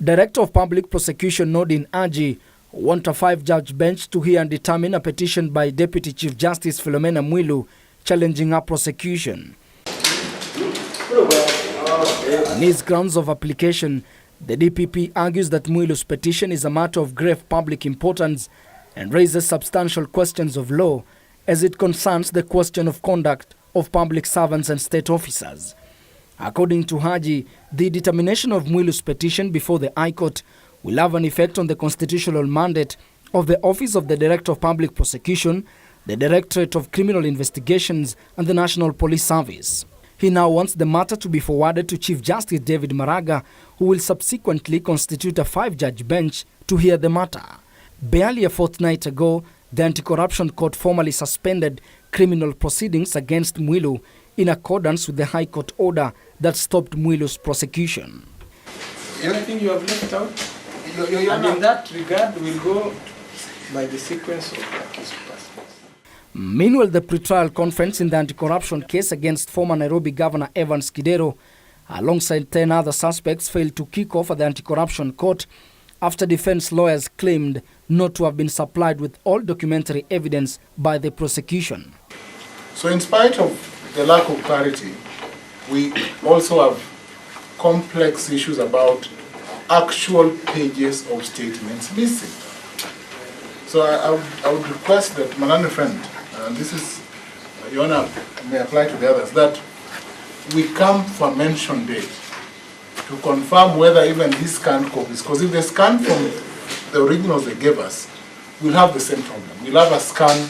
Director of Public Prosecution Noordin Haji want a 5-judge bench to hear and determine a petition by Deputy Chief Justice Philomena Mwilu challenging her prosecution. On his grounds of application, the DPP argues that Mwilu's petition is a matter of grave public importance and raises substantial questions of law as it concerns the question of conduct of public servants and state officers. According to Haji, the determination of Mwilu's petition before the High Court will have an effect on the constitutional mandate of the Office of the Director of Public Prosecution, the Directorate of Criminal Investigations, and the National Police Service. He now wants the matter to be forwarded to Chief Justice David Maraga, who will subsequently constitute a 5-judge bench to hear the matter. Barely a fortnight ago, the Anti-Corruption Court formally suspended criminal proceedings against Mwilu in accordance with the High Court order that stopped Mwilu's prosecution. Anything you have left out? And in that regard, we'll go by the sequence of the accused persons. Meanwhile, the pretrial conference in the anti-corruption case against former Nairobi Governor Evans Kidero, alongside 10 other suspects, failed to kick off at the anti-corruption court after defense lawyers claimed not to have been supplied with all documentary evidence by the prosecution. So in spite of the lack of clarity, we also have complex issues about actual pages of statements missing. So I would request that, my learned friend, and this is, Your Honor, may apply to the others, that we come for mention date to confirm whether even these scanned copies, because if they scan from the originals they gave us, we'll have the same problem. We'll have a scan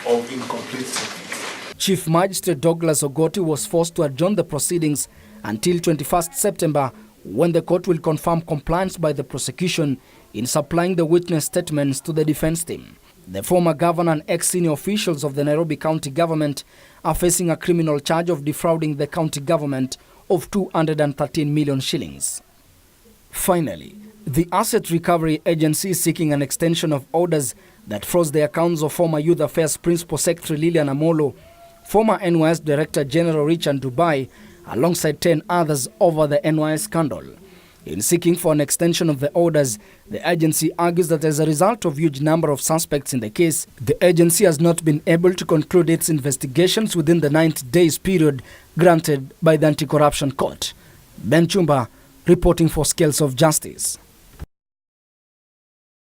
of incomplete statements. Chief Magistrate Douglas Ogoti was forced to adjourn the proceedings until 21st September, when the court will confirm compliance by the prosecution in supplying the witness statements to the defense team. The former governor and ex-senior officials of the Nairobi County government are facing a criminal charge of defrauding the county government of 213 million shillings. Finally, the Asset Recovery Agency is seeking an extension of orders that froze the accounts of former Youth Affairs Principal Secretary Lilian Amolo, former NYS Director General Richard Dubai, alongside 10 others over the NYS scandal. In seeking for an extension of the orders, the agency argues that as a result of huge number of suspects in the case, the agency has not been able to conclude its investigations within the 90 days period granted by the Anti-Corruption Court. Ben Chumba, reporting for Scales of Justice.